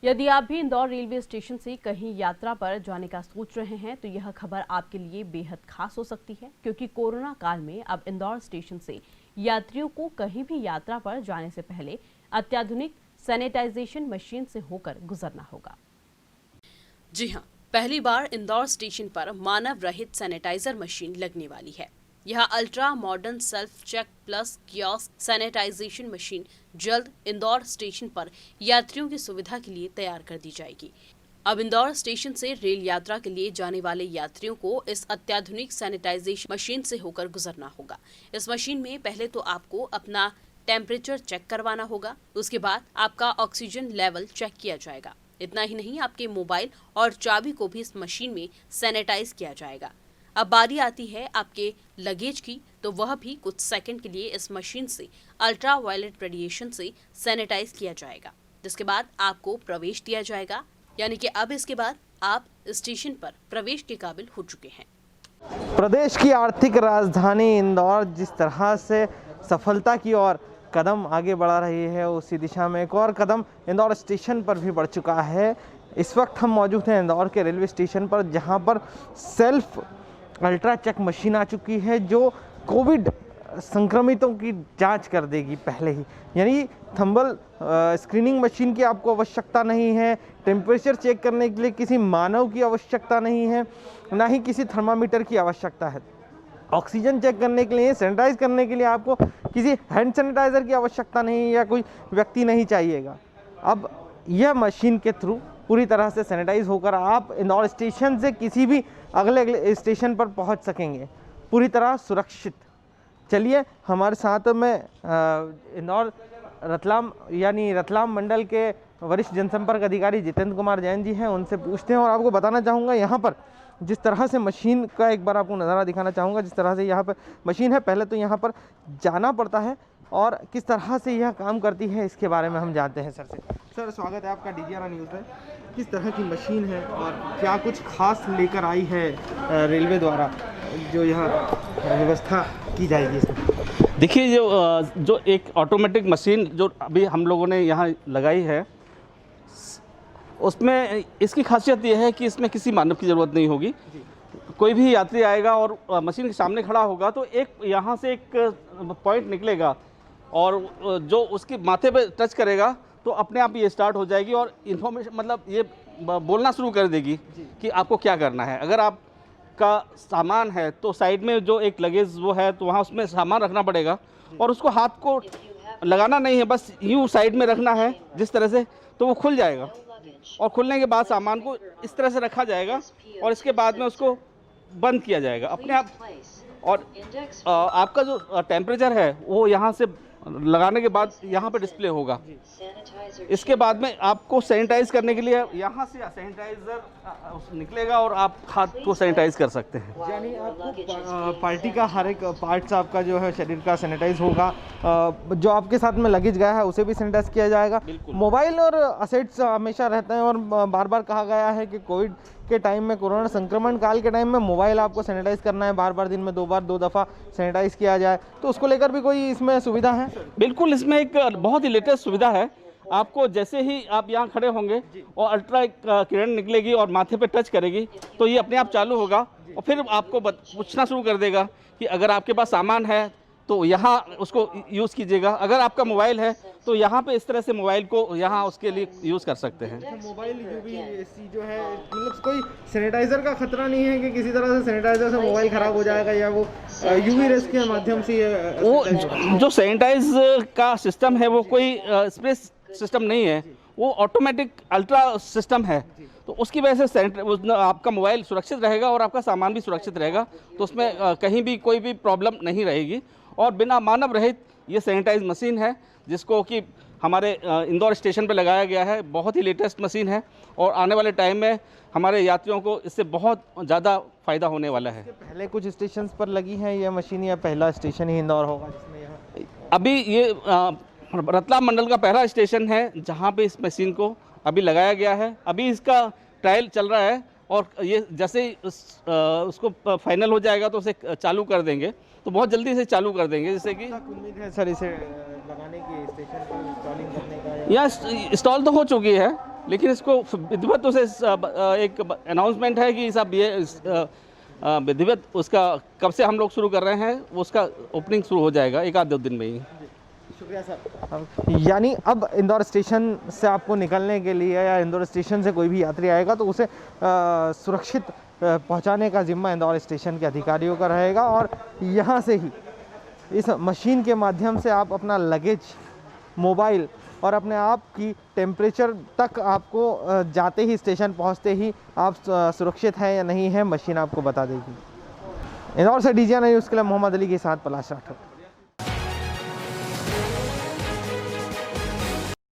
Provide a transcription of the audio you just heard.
यदि आप भी इंदौर रेलवे स्टेशन से कहीं यात्रा पर जाने का सोच रहे हैं तो यह खबर आपके लिए बेहद खास हो सकती है, क्योंकि कोरोना काल में अब इंदौर स्टेशन से यात्रियों को कहीं भी यात्रा पर जाने से पहले अत्याधुनिक सैनिटाइजेशन मशीन से होकर गुजरना होगा। जी हां, पहली बार इंदौर स्टेशन पर मानव रहित सैनिटाइजर मशीन लगने वाली है। यह ultra modern self check plus kiosk sanitization machine जल्द इंदौर स्टेशन पर यात्रियों की सुविधा के लिए तैयार कर दी जाएगी। अब इंदौर स्टेशन से रेल यात्रा के लिए जाने वाले यात्रियों को इस अत्याधुनिक सैनिटाइजेशन मशीन से होकर गुजरना होगा। इस मशीन में पहले तो आपको अपना टेम्परेचर चेक करवाना होगा, उसके बाद आपका ऑक्सीजन लेवल चेक किया जाएगा। इतना ही नहीं, आपके मोबाइल और चाबी को भी इस मशीन में सैनिटाइज किया जाएगा। अब बारी आती है आपके लगेज की, तो वह भी कुछ सेकंड के लिए इस मशीन से अल्ट्रा वायलेट रेडिएशन से सैनिटाइज किया जाएगा, जिसके बाद आपको प्रवेश दिया जाएगा। यानी कि अब इसके बाद आप स्टेशन पर प्रवेश के काबिल हो चुके हैं। प्रदेश की आर्थिक राजधानी इंदौर जिस तरह से सफलता की ओर कदम आगे बढ़ा रही है, उसी दिशा में एक और कदम इंदौर स्टेशन पर भी बढ़ चुका है। इस वक्त हम मौजूद हैं इंदौर के रेलवे स्टेशन पर, जहां पर सेल्फ अल्ट्रा चेक मशीन आ चुकी है जो कोविड संक्रमितों की जांच कर देगी पहले ही। यानी थर्मल स्क्रीनिंग मशीन की आपको आवश्यकता नहीं है, टेम्परेचर चेक करने के लिए किसी मानव की आवश्यकता नहीं है, ना ही किसी थर्मामीटर की आवश्यकता है। ऑक्सीजन चेक करने के लिए, सैनिटाइज करने के लिए आपको किसी हैंड सैनिटाइजर की आवश्यकता नहीं या कोई व्यक्ति नहीं चाहिएगा। अब यह मशीन के थ्रू पूरी तरह से सैनिटाइज होकर आप इंदौर स्टेशन से किसी भी अगले स्टेशन पर पहुंच सकेंगे, पूरी तरह सुरक्षित। चलिए हमारे साथ में इंदौर रतलाम मंडल के वरिष्ठ जनसंपर्क अधिकारी जितेंद्र कुमार जैन जी हैं, उनसे पूछते हैं और आपको बताना चाहूँगा यहाँ पर जिस तरह से मशीन का एक बार आपको नज़ारा दिखाना चाहूँगा। जिस तरह से यहाँ पर मशीन है, पहले तो यहाँ पर जाना पड़ता है और किस तरह से यह काम करती है इसके बारे में हम जानते हैं सर से। सर स्वागत है आपका DGRA न्यूज़ में। किस तरह की मशीन है और क्या कुछ खास लेकर आई है रेलवे द्वारा जो यह व्यवस्था की जाएगी इसमें? देखिए, जो एक ऑटोमेटिक मशीन जो अभी हम लोगों ने यहाँ लगाई है, उसमें इसकी खासियत यह है कि इसमें किसी मानव की ज़रूरत नहीं होगी। कोई भी यात्री आएगा और मशीन के सामने खड़ा होगा तो एक यहाँ से एक पॉइंट निकलेगा और जो उसके माथे पे टच करेगा तो अपने आप ये स्टार्ट हो जाएगी और इन्फॉर्मेशन मतलब ये बोलना शुरू कर देगी कि आपको क्या करना है। अगर आपका सामान है तो साइड में जो एक लगेज वो है तो वहाँ उसमें सामान रखना पड़ेगा और उसको हाथ को लगाना नहीं है, बस यूँ साइड में रखना है जिस तरह से, तो वो खुल जाएगा और खुलने के बाद सामान को इस तरह से रखा जाएगा और इसके बाद में उसको बंद किया जाएगा अपने आप। और आपका जो टेम्परेचर है वो यहाँ से लगाने के बाद यहाँ पे डिस्प्ले होगा। इसके बाद में आपको सैनिटाइज करने के लिए यहाँ से सैनिटाइजर निकलेगा और आप हाथ को सैनिटाइज कर सकते हैं। यानी आपको पार्टी का हर एक पार्ट्स आपका जो है शरीर का सैनिटाइज होगा। जो आपके साथ में लगेज गया है उसे भी सैनिटाइज किया जाएगा। मोबाइल और असेट्स हमेशा रहते हैं और बार बार कहा गया है कि कोविड के टाइम में, कोरोना संक्रमण काल के टाइम में मोबाइल आपको सैनिटाइज करना है, बार बार दिन में 2 बार 2 दफ़ा सैनिटाइज किया जाए, तो उसको लेकर भी कोई इसमें सुविधा है? बिल्कुल, इसमें एक बहुत ही लेटेस्ट सुविधा है। आपको जैसे ही आप यहाँ खड़े होंगे और अल्ट्रा किरण निकलेगी और माथे पे टच करेगी तो ये अपने आप चालू होगा और फिर आपको पूछना शुरू कर देगा कि अगर आपके पास सामान है तो यहाँ उसको यूज़ कीजिएगा। अगर आपका मोबाइल है तो यहाँ पे इस तरह से मोबाइल को यहाँ उसके लिए यूज़ कर सकते हैं। मोबाइल UVC जो है, मतलब कोई सैनिटाइजर का खतरा नहीं है कि किसी तरह से सैनिटाइजर से मोबाइल ख़राब हो जाएगा या वो UV रेस के माध्यम से वो जो सैनिटाइज का सिस्टम है वो कोई स्प्रे सिस्टम नहीं है, वो ऑटोमेटिक अल्ट्रा सिस्टम है, तो उसकी वजह से आपका मोबाइल सुरक्षित रहेगा और आपका सामान भी सुरक्षित रहेगा, तो उसमें कहीं भी कोई भी प्रॉब्लम नहीं रहेगी। और बिना मानव रहित ये सैनिटाइज मशीन है जिसको कि हमारे इंदौर स्टेशन पे लगाया गया है। बहुत ही लेटेस्ट मशीन है और आने वाले टाइम में हमारे यात्रियों को इससे बहुत ज़्यादा फ़ायदा होने वाला है। पहले कुछ स्टेशन पर लगी है यह मशीन या पहला स्टेशन ही इंदौर होगा जिसमें यह? अभी ये रतलाम मंडल का पहला स्टेशन है जहाँ पे इस मशीन को अभी लगाया गया है। अभी इसका ट्रायल चल रहा है और ये जैसे ही उसको फाइनल हो जाएगा तो उसे चालू कर देंगे, तो बहुत जल्दी से चालू कर देंगे। जैसे कि उम्मीद है सर इसे लगाने की, स्टेशन पर इंस्टॉलिंग करने का? यहाँ इंस्टॉल तो हो चुकी है लेकिन इसको विधिवत उसे एक अनाउंसमेंट है कि सब ये विधिवत उसका कब से हम लोग शुरू कर रहे हैं, उसका ओपनिंग शुरू हो जाएगा 1-2 दिन में ही। शुक्रिया सर। यानी अब इंदौर स्टेशन से आपको निकलने के लिए या इंदौर स्टेशन से कोई भी यात्री आएगा तो उसे सुरक्षित पहुंचाने का जिम्मा इंदौर स्टेशन के अधिकारियों का रहेगा, और यहाँ से ही इस मशीन के माध्यम से आप अपना लगेज, मोबाइल और अपने आप की टेम्परेचर तक आपको जाते ही, स्टेशन पहुंचते ही आप सुरक्षित हैं या नहीं है, मशीन आपको बता देगी। इंदौर से DGN न्यूज़ के लिए मोहम्मद अली के साथ पलाश राठौर।